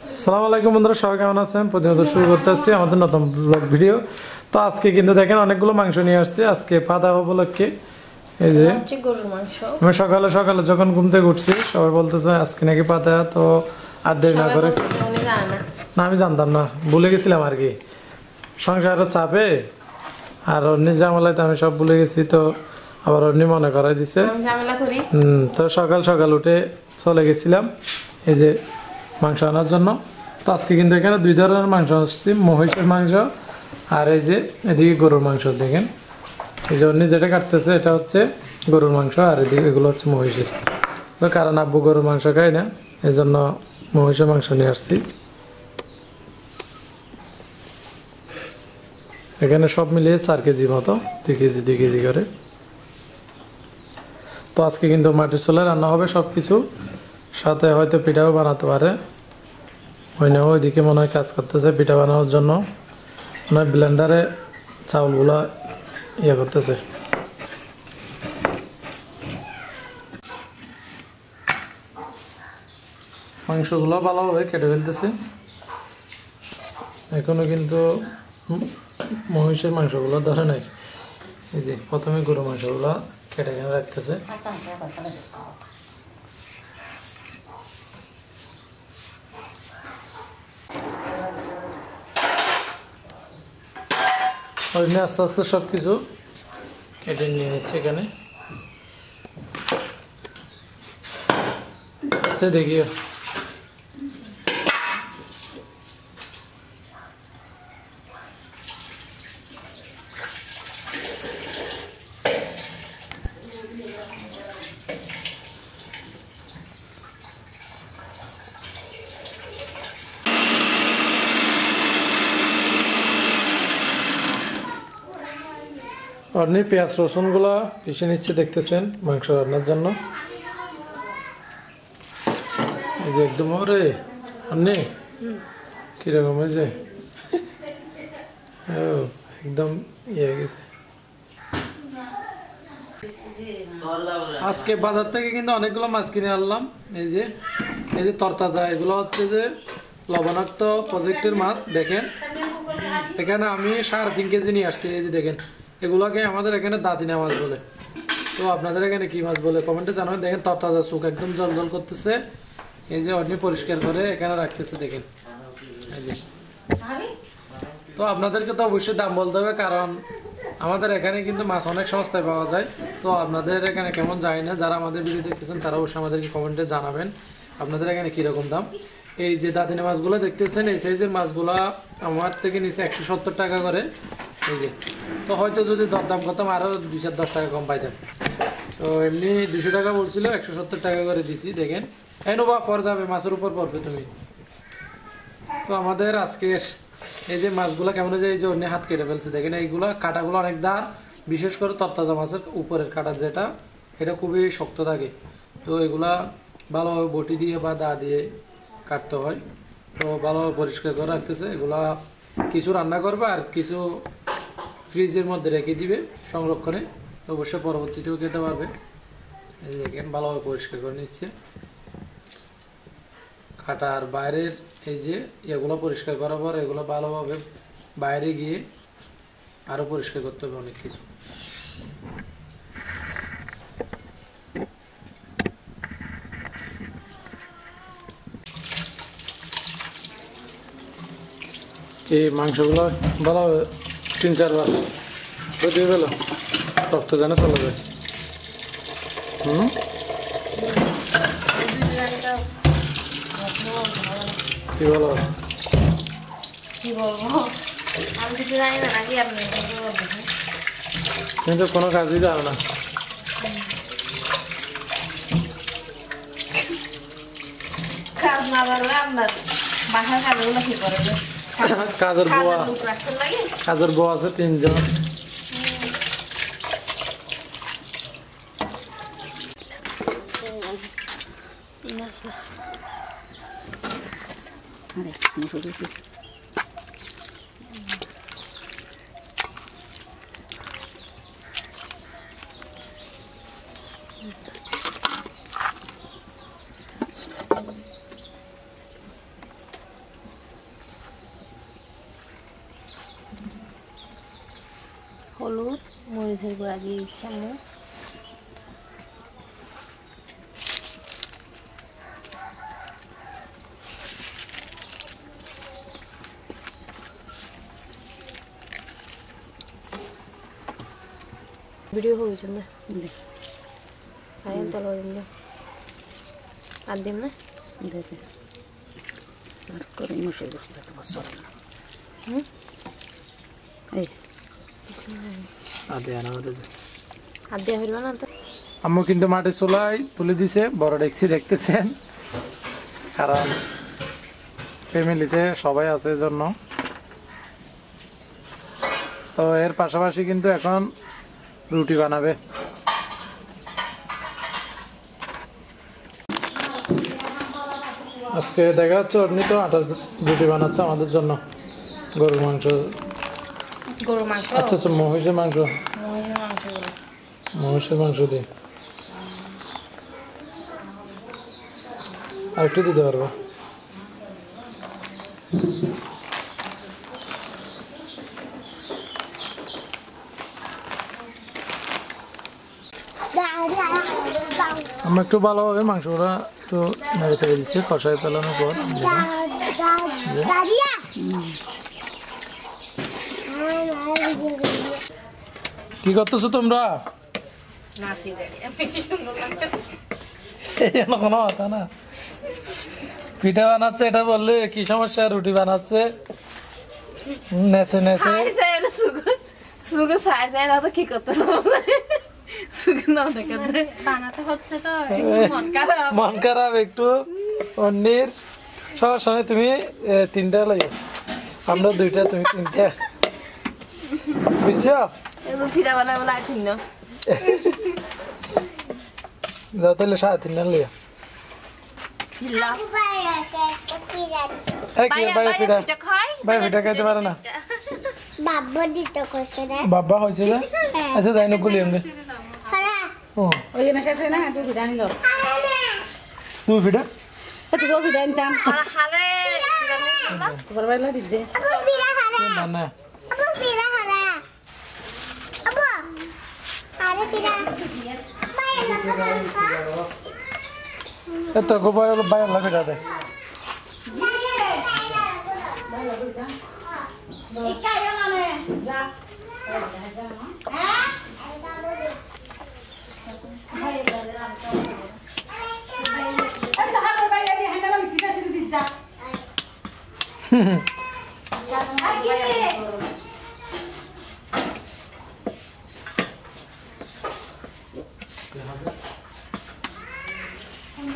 আসসালামু আলাইকুম বন্ধুরা, সবাই কেমন আছেন? প্রতিনিয়ত শুরু করতে আসছি আমাদের নতুন ব্লগ ভিডিও। তো আজকে কিন্তু দেখেন অনেকগুলো মাংস নিয়ে আসছি আজকে পাতা উপলক্ষে। এই যে গরুর মাংস। আমি সকালে সকালে যখন ঘুম থেকে উঠছি সবাই বলতেছে আজকে নাকি পাতা, তো আর দেরি না করে। না আমি জানতাম না, ভুলে গেছিলাম আর কি, সংসারের চাপে আর অন্য ঝামেলায় তো আমি সব ভুলে গেছি। তো আবার অন্য মনে করাই দিছে। তো সকাল সকাল উঠে চলে গেছিলাম এই যে মাংস আনার জন্য। তো আজকে কিন্তু এখানে দুই ধরনের মাংস আসছি, মহিষের মাংস আর এই যে এদিকে গরুর মাংস। দেখেন এই যে অন্য যেটা কাটতেছে এটা হচ্ছে গরুর মাংস আর এদিকে এগুলো হচ্ছে মহিষের। তো কারণ আব্বু গরুর মাংস খাই না, এই জন্য মহিষের মাংস নিয়ে আসছি। এখানে সব মিলিয়ে 4 কেজি মতো, 2 কেজি করে। তো আজকে কিন্তু মাটির চুলায় রান্না হবে সব কিছু, সাথে হয়তো পিঠাও বানাতে পারে। ওই না ওইদিকে মনে হয় কাজ করতেছে পিঠা বানানোর জন্য, মনে হয় ব্লেন্ডারে চাউলগুলো ইয়ে করতেছে। মাংসগুলো ভালোভাবে কেটে ফেলতেছে। এখনো কিন্তু মহিষের মাংসগুলো ধরে নাই। এই যে প্রথমে গরু মাংসগুলো কেটে কেটে রাখতেছে। আস্তে আস্তে সব কিছু কেটে নিয়ে নিচ্ছে এখানে। আস্তে দেখিও। আপনি পেঁয়াজ রসুনগুলা পিষে নিচ্ছে দেখতেছেন মাংস রান্নার জন্য। এই যে একদম ওরে আপনি কিরকম হয়েছে, একদম ইয়ে হয়ে গেছে। আজকে বাজার থেকে কিন্তু অনেকগুলো মাছ কিনে আনলাম। এই যে তরতাজা, এগুলো হচ্ছে যে লবণাক্ত প্রজেক্টের মাছ। দেখেন এখানে আমি 3.5 কেজি নিয়ে আসছি। এই যে দেখেন, এগুলোকে আমাদের এখানে দাদিনা মাছ বলে। তো আপনাদের এখানে কি মাছ বলে কমেন্টে জানাবেন। দেখেন তরতাজা, চোখ একদম জল জল করতেছে। এই যে অন্য পরিষ্কার করে এখানে রাখতেছে দেখেন। এই যে তো আপনাদেরকে তো অবশ্যই দাম বলতে হবে, কারণ আমাদের এখানে কিন্তু মাছ অনেক সস্তায় পাওয়া যায়। তো আপনাদের এখানে কেমন যায় না, যারা আমাদের ভিডিও দেখতেছেন তারা অবশ্যই আমাদেরকে কমেন্টে জানাবেন আপনাদের এখানে কীরকম দাম। এই যে দাদিনা মাছগুলো দেখতেছেন, এই সাইজের মাছগুলো আমার থেকে নিচে 170 টাকা করে। এই যে তো হয়তো যদি দরদাম করতাম আরও 2-10 টাকা কম পাইতাম। তো এমনি 200 টাকা বলছিল, 170 টাকা করে দিছি। দেখেন বা পর যাবে, মাছের উপর পড়বে তুমি। তো আমাদের আজকের এই যে মাছগুলো কেমন যায়, এই যে অন্য হাত কেটে ফেলছে দেখেন। এইগুলো কাটাগুলো অনেক ধার, বিশেষ করে তরতাজা মাছের উপরের কাটা যেটা, এটা খুবই শক্ত থাকে। তো এগুলা ভালোভাবে বটি দিয়ে বা দা দিয়ে কাটতে হয়। তো ভালোভাবে পরিষ্কার করে রাখতেছে। এগুলা কিছু রান্না করবে আর কিছু ফ্রিজের মধ্যে রেখে দিবে সংরক্ষণে, অবশ্যই পরবর্তীতেও খেতে পারবে। এই দেখেন ভালোভাবে পরিষ্কার করে নিচ্ছে। কাটার বাইরের এই যে এগুলো পরিষ্কার করার পর এগুলো ভালোভাবে বাইরে গিয়ে আরো পরিষ্কার করতে হবে অনেক কিছু। এই মাংসগুলো ভালোভাবে 3-4 বার দিয়ে গেল, রক্ত যেন চলে যায়। কি বলো? তুমি তো কোনো কাজই জানো না। কাজের বউ আছে 3 জন। মরিচের গুঁড়া দিয়ে দিচ্ছি আম্মু। ভিডিও হয়েছে না তলো দিন আর দিন না দেখে আর করে মশলা যত বছর এই আদে আনা হতে আর দেওয়া হইল না তো। আম্মু কিন্তু মাটি চুলাই তুলে দিছে, বড় ডেকসি দেখতেছেন, কারণ ফ্যামিলিতে সবাই আছে জন্য। তো এর পাশাপাশি কিন্তু এখন রুটি বানাবে। আজকে দেখা যাচ্ছে আপনি তো আটার রুটি বানাচ্ছে আমাদের জন্য, গরুর মাংস। গরুর মাংস? আচ্ছা আচ্ছা, মহিষের মাংস। মহিষের মাংস দিয়ে আর একটু দিতে পারবো। আমরা একটু ভালোভাবে মাংসগুলো একটু নেড়ে চেড়ে দিচ্ছি কষাই ফেলানোর পর। কি করতেছো তোমরা? কোনো কথা না, পিঠা বানাচ্ছে এটা বললে কি সমস্যা? রুটি বানাচ্ছে নেচে নেচে। কি করতেছো? বানাতে হচ্ছে তো মন খারাপ একটু। অন্যের সবার সময় তুমি তিনটা লাগে, আমরা দুইটা, তুমি তিনটা, বুঝছো? পিঠা বানাবো না তিন যাও তাহলে 3:30 লিয়া। ভাই পিঠা খাইতে পারে না, বাবা হয়েছে যে। আচ্ছা যাই না গুলি এমনি তুই পিঠা না এত গোপাই হলো বাইর লাগে যাতে অন্য